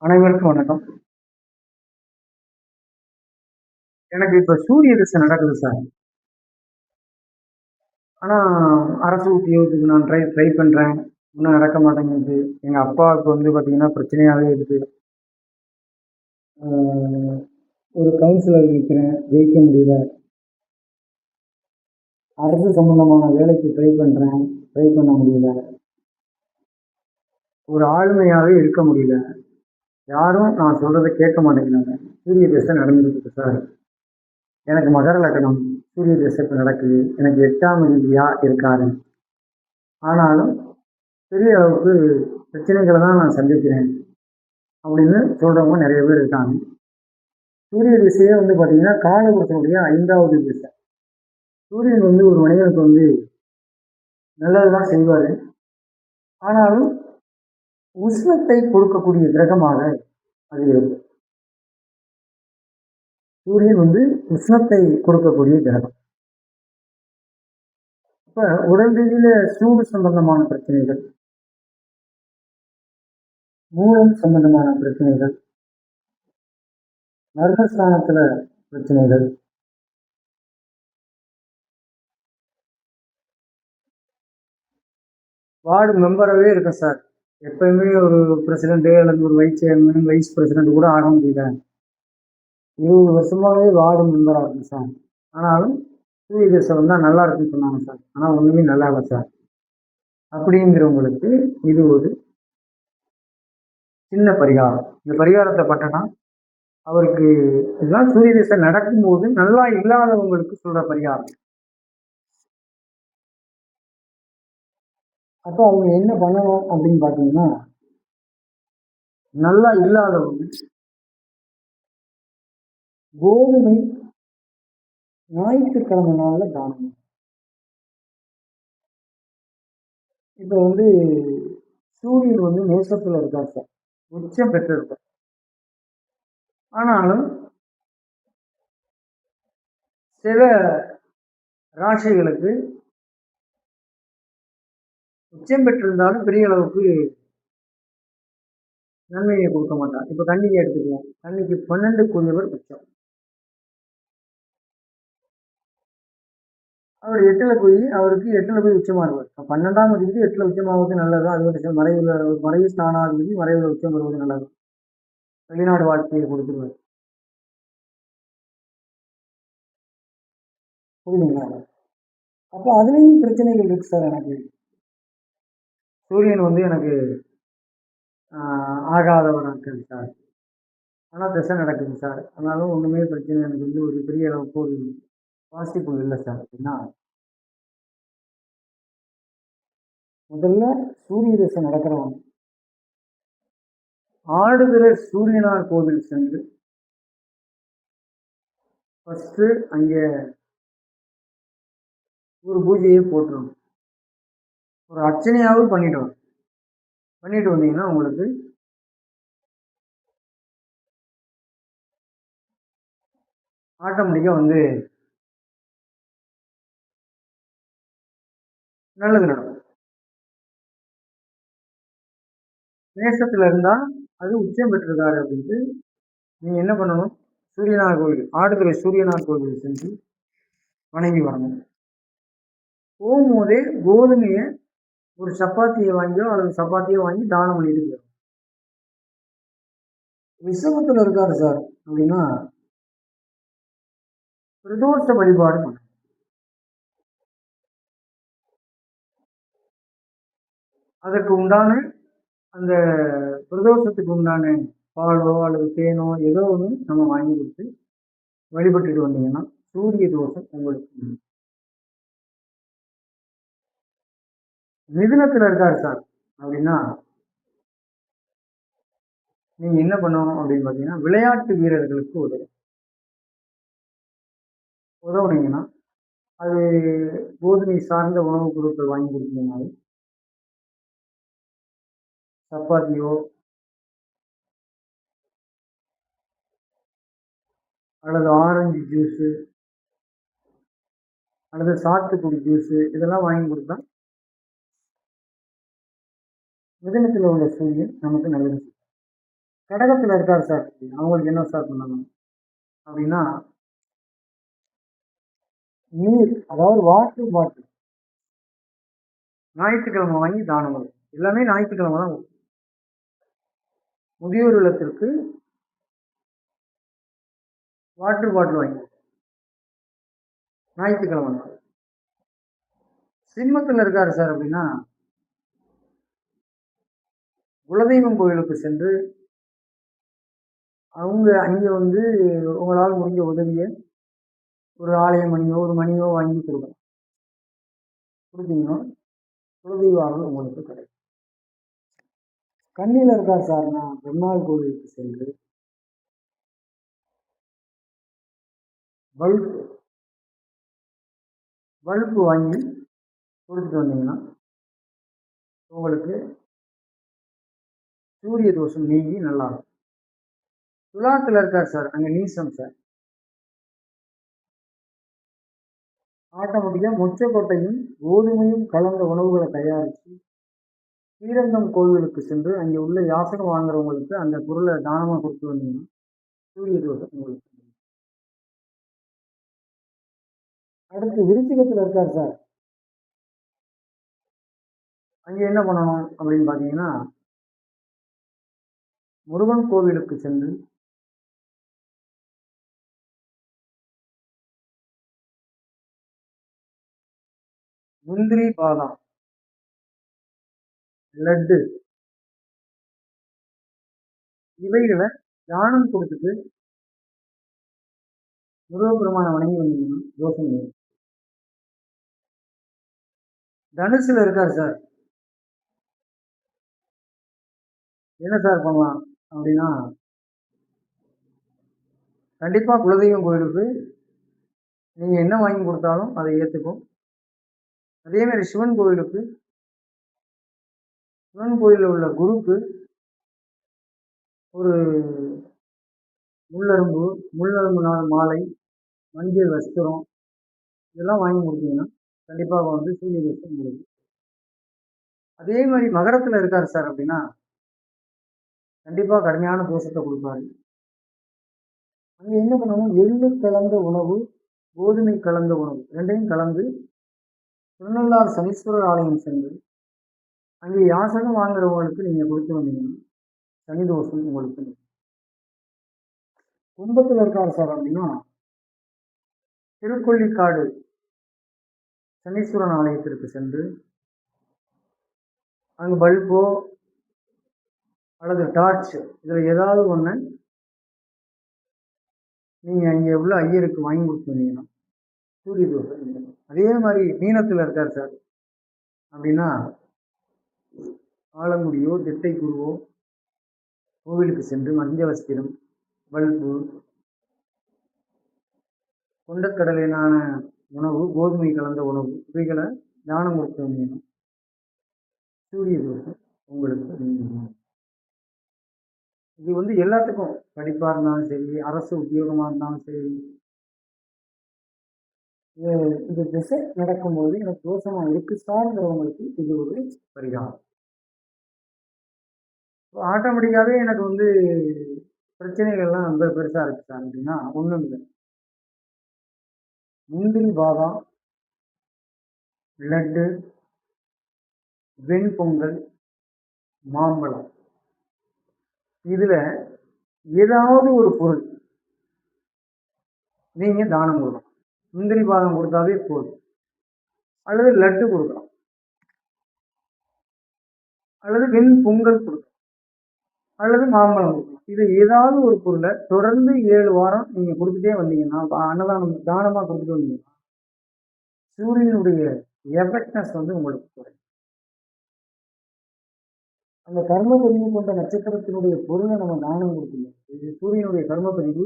அனைவருக்கும் வணக்கம். எனக்கு இப்ப சூரிய திசை நடக்குது சார். ஆனா, அரசு உத்தியோகத்துக்கு நான் ட்ரை ட்ரை பண்றேன். இன்னும் நடக்க மாட்டேங்குது. எங்க அப்பாவுக்கு வந்து பார்த்தீங்கன்னா, பிரச்சனையாவே இருக்கு. அ ஒரு கவுன்சிலர் நிக்கிறேன். ஜெயிக்க முடியல. அரசு சம்பந்தமான வேலைக்கு ட்ரை பண்றேன். ட்ரை பண்ண முடியல. ஒரு ஆளுமையாவே இருக்க முடியல. யாரும் நான் சொல்றத கேட்க மாட்டேங்கிறாங்க. சூரிய திசை நடந்துட்டு இருக்கு சார். எனக்கு மகர லக்னம். சூரிய திசை இப்ப நடக்குது. எனக்கு 8ஆம் அதிபதியா இருக்காரு. ஆனாலும் பெரிய அளவுக்கு பிரச்சனைகள தான் நான் சந்திக்கிறேன். அப்படின்னு சொல்றவங்க நெறைய பேர் இருக்காங்க. சூரிய திசையே வந்து பார்த்தீங்கன்னா, காலபுருஷனுடைய 5வது திசை. சூரியன் வந்து ஒரு மனிதனுக்கு வந்து நல்லது தான் செய்வாரு. ஆனாலும் உஷ்ணத்தை கொடுக்கக்கூடிய கிரகமாக அது இருக்கும். சூரியன் வந்து உஷ்ணத்தை கொடுக்கக்கூடிய கிரகம். இப்ப உடல் ரீதியில சூடு சம்பந்தமான பிரச்சனைகள், மூலம் சம்பந்தமான பிரச்சனைகள், மர்மஸ்தானத்துல பிரச்சனைகள், வார்டு மெம்பராவே இருக்கேன் சார். எப்பயுமே ஒரு பிரசிடென்ட் அல்லது ஒரு வைஸ் சேர்மன், வைஸ் பிரசிடென்ட் கூட ஆக முடியல. 20 வருஷமாவே வார்டு மெம்பரா இருக்கேன் சார். ஆனாலும் சூரிய திசை வந்தா நல்லா இருக்குன்னு சொன்னாங்க சார். ஆனா ஒண்ணுமே நல்லா இல்ல சார். அப்படிங்கிறவங்களுக்கு இது ஒரு சின்ன பரிகாரம். இந்த பரிகாரத்த பண்ணனா, அவருக்கு இதெல்லாம் சூரிய திசை நடக்கும்போது நல்லா இல்லாதவங்களுக்கு சொல்ற பரிகாரம். அப்போ அவங்க என்ன பண்ணணும் அப்படின்னு பார்த்தீங்கன்னா, நல்லா இல்லாதவங்க கோதுமை ஞாயிற்றுக்கிழமை நாள்ல தானம். இப்போ வந்து சூரியன் வந்து மேஷத்துல இருக்கார் சார். உச்சம் பெற்றிருக்கார். ஆனாலும் சில ராசிகளுக்கு உச்சம் பெற்றிருந்தாலும் பெரிய அளவுக்கு நன்மையை கொடுக்க மாட்டார். இப்ப கன்னிகை எடுத்துக்குவோம். கன்னிக்கு 12க்குரியவர் உச்சம். அவர் 8ல போய் அவருக்கு 8ல போய் உச்சமாகுவார். 12ஆம் அதிபதி 8ல உச்சமாவது நல்லது. அது ஒரு மறைவு ஸ்தானாதிபதி மறைவுல உச்சம் பெறுவது நல்லது. வெளிநாடு வாழ்க்கையை கொடுத்துருவார். புரியுதுங்களா? அப்போ அதுலயும் பிரச்சனைகள் இருக்கு சார் எனக்கு. சூரியன் வந்து எனக்கு ஆகாதவரா இருக்காரு சார். ஆனா திசை நடக்குது சார். அதனால ஒண்ணுமே பிரச்சனை எனக்கு வந்து ஒரு பெரிய அளவுக்கு ஒரு வாசிப்பு இல்ல சார் அப்படின்னா, முதல்ல சூரிய திசை நடக்கிறவங்க ஆடுதுறை சூரியனார் கோவில் சென்று ஃபர்ஸ்ட் அங்கே ஒரு பூஜையை போட்டுரும். ஒரு அர்ச்சனையாவது பண்ணிட்டு பண்ணிட்டு வந்தீங்கன்னா உங்களுக்கு ஆட்டோமேட்டிக்கா வந்து நல்லது நடக்கும். மேஷத்துல இருந்தா அது உச்சம் பெற்றிருக்காரு அப்படின்ட்டு நீங்க என்ன பண்ணணும்? சூரியனார் கோவில், ஆடுதுறை சூரியனார் கோவில் சென்று வணங்கி வரணும். போகும்போதே கோதுமைய ஒரு சப்பாத்திய வாங்கியோ அல்லது சப்பாத்தியோ வாங்கி தானம் பண்ணிட்டு போயிடும். ரிஷபத்துல இருக்காரு சார் அப்படின்னா பிரதோஷ வழிபாடு பண்ணணும். அதற்கு உண்டான அந்த பிரதோஷத்துக்கு உண்டான பாலோ அல்லது தேனோ ஏதோ ஒன்று நம்ம வாங்கி கொடுத்து வழிபட்டுட்டு வந்தீங்கன்னா சூரிய தோஷம் உங்களுக்கு இல்லை. மிதுனத்துல இருக்காரு சார் அப்படின்னா நீங்க என்ன பண்ணணும் அப்படின்னு பாத்தீங்கன்னா விளையாட்டு வீரர்களுக்கு உதவுனீங்கன்னா அது கோதுமை சார்ந்த உணவுப் பொருட்கள் வாங்கி கொடுத்தீங்கன்னாலும் சப்பாத்தியோ அல்லது ஆரஞ்சு ஜூஸு அல்லது சாத்துக்குடி ஜூஸு இதெல்லாம் வாங்கி கொடுத்தா மிதுனத்தில் உள்ள சூரியன் நமக்கு நல்லது செய்யும். கடகத்தில் இருக்கார் சார், அவங்களுக்கு என்ன சார் பண்ணணும் அப்படின்னா, நீர், அதாவது வாட்டர் பாட்டில் ஞாயிற்றுக்கிழமை வாங்கி தானம் கொடுக்கும். எல்லாமே ஞாயிற்றுக்கிழமை தான் கொடுக்கும். முதியோர் இல்லத்திற்கு வாட்டர் பாட்டில் வாங்கி கொடுக்கும் ஞாயிற்றுக்கிழமை தான். சிம்மத்தில் இருக்காரு சார் அப்படின்னா, குலதெய்வம் கோயிலுக்கு சென்று அவங்க அங்கே வந்து உங்களால் முடிஞ்ச உதவியை ஒரு ஆலய மணியோ ஒரு மணியோ வாங்கி கொடுக்கலாம். கொடுத்தீங்கன்னா குலதெய்வ அருள் உங்களுக்கு கிடைக்கும். கண்ணியில் இருக்கார் சார்னா பெருமாள் கோவிலுக்கு சென்று பல்பு வாங்கி கொடுத்துட்டு வந்தீங்கன்னா உங்களுக்கு சூரிய தோஷம் நீங்கி நல்லா இருக்கும். துலாத்தில் இருக்கார் சார், அங்கே நீசம் சார். ஆட்டோமேட்டிக்காக மொச்சக்கொட்டையும் கோதுமையும் கலந்த உணவுகளை தயாரித்து ஸ்ரீரங்கம் கோவிலுக்கு சென்று அங்கே உள்ள யாசகம் வாங்குறவங்களுக்கு அந்த பொருளை தானமாக கொடுத்து வந்தீங்கன்னா சூரிய தோஷம் உங்களுக்கு. அடுத்து விருச்சிகத்தில் இருக்கார் சார், அங்கே என்ன பண்ணணும் அப்படின்னு பார்த்தீங்கன்னா, முருகன் கோவிலுக்கு சென்று முந்திரி, பாதாம், லட்டு இவைகளை தானம் கொடுத்துட்டு முருகப்பெருமான வணங்கி வந்தீங்கன்னா தோஷம் இல்லை. தனுசுல இருக்கார் சார், என்ன சார் பண்ணலாம் அப்படின்னா, கண்டிப்பா குலதெய்வம் கோயிலுக்கு நீங்க என்ன வாங்கி கொடுத்தாலும் அதை ஏற்றுக்கும். அதே மாதிரி சிவன் கோயிலுக்கு, சிவன் கோயிலில் உள்ள குருக்கு ஒரு முள்ளரும்பு நாள் மாலை, மஞ்சள் வஸ்திரம் இதெல்லாம் வாங்கி கொடுத்தீங்கன்னா கண்டிப்பாக வந்து சூரிய தோஷம் உங்களுக்கு. அதே மாதிரி மகரத்தில் இருக்காரு சார் அப்படின்னா, கண்டிப்பாக கடுமையான தோஷத்தை கொடுப்பாரு. அங்கே என்ன பண்ணணும், எள்ளு கலந்த உணவு, கோதுமை கலந்த உணவு ரெண்டையும் கலந்து திருநள்ளார் சனீஸ்வரர் ஆலயம் சென்று அங்கே யாசகம் வாங்குறவங்களுக்கு நீங்கள் கொடுத்து வந்தீங்கன்னா சனி தோஷம் உங்களுக்கு. கும்பத்தில் இருக்காரு சார் அப்படின்னா, திருக்கொள்ளிக்காடு சனீஸ்வரன் ஆலயத்திற்கு சென்று அங்கே பல்போ அல்லது டார்ச் இதில் ஏதாவது ஒன்று நீங்கள் அங்கே உள்ள ஐயருக்கு வாங்கி கொடுத்துருந்தீங்கன்னா சூரிய தோஷம். அதே மாதிரி மீனத்தில் இருக்கார் சார் அப்படின்னா, ஆலங்குடியோ திட்டை குருவோ கோவிலுக்கு சென்று மஞ்ச வஸ்திரம், பல்பு, கொண்டக்கடலையிலான உணவு, கோதுமை கலந்த உணவு இவைகளை தானம் கொடுத்து வந்தீங்கன்னா சூரிய தோஷம் உங்களுக்கு. இது வந்து எல்லாத்துக்கும், படிப்பாக இருந்தாலும் சரி, அரசு உத்தியோகமாக இருந்தாலும் சரி, இந்த திசை நடக்கும்போது எனக்கு தோஷமாக இருக்கு சார்ந்தவங்களுக்கு இது ஒரு பரிகாரம். ஆட்டோமேட்டிக்காகவே எனக்கு வந்து பிரச்சனைகள்லாம் ரொம்ப பெருசாக இருக்கு சார் அப்படின்னா ஒன்றும் இல்லை. முந்திரி, பாதாம், லட்டு, வெண்பொங்கல், மாம்பழம் இதில் ஏதாவது ஒரு பொருள் நீங்கள் தானம் கொடுக்கலாம். முந்திரி பாதாம் கொடுத்தாவே போதும், அல்லது லட்டு கொடுக்கலாம், அல்லது வெண்பொங்கல் கொடுக்கலாம், அல்லது மாம்பழம் கொடுக்கலாம். இது ஏதாவது ஒரு பொருளை தொடர்ந்து 7 வாரம் நீங்கள் கொடுத்துட்டே வந்தீங்கன்னா, அன்னதானம் தானமாக கொடுத்துட்டு வந்தீங்கன்னா சூரியனுடைய எஃபெக்ட்னஸ் வந்து உங்களுக்கு குறையும். அந்த கர்ம பதிவு கொண்ட நட்சத்திரத்தினுடைய பொருளை நம்ம தானம் கொடுக்கணும். இது சூரியனுடைய கர்ம பதிவு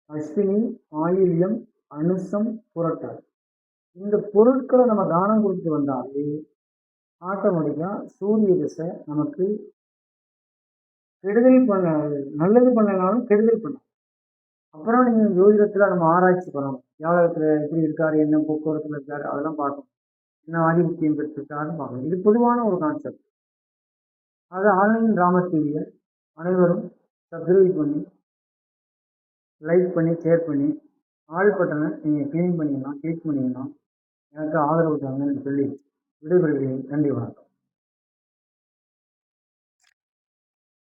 அஸ்வினி, ஆயில்யம், அனுசம், புரட்டாதி. இந்த பொருட்களை நம்ம தானம் கொடுத்து வந்தாலே ஆட்டோமேட்டிக்காக சூரிய திசை நமக்கு கெடுதல் பண்ண, நல்லது பண்ணனாலும் கெடுதல் பண்ணும். அப்புறம் நீங்கள் ஜோதிடத்தில் நம்ம ஆராய்ச்சி பண்ணணும். ஜாதகத்தில் எப்படி இருக்காரு, என்ன போக்குவரத்தில் இருக்காரு, அதெல்லாம் பார்க்கணும். என்ன ஆதிபத்தியம் பெற்றிருக்காருன்னு பார்க்கணும். இது பொதுவான ஒரு கான்செப்ட். அது ஆன்லைன் டிராமா டிவியை அனைவரும் சப்ஸ்கிரைப் பண்ணி, லைக் பண்ணி, ஷேர் பண்ணி, ஆல் பட்டனை நீங்கள் கிளிக் பண்ணிங்கன்னா எனக்கு ஆதரவு தாங்கன்னு சொல்லி விடைபெறுகிறேன். நன்றி, வணக்கம்.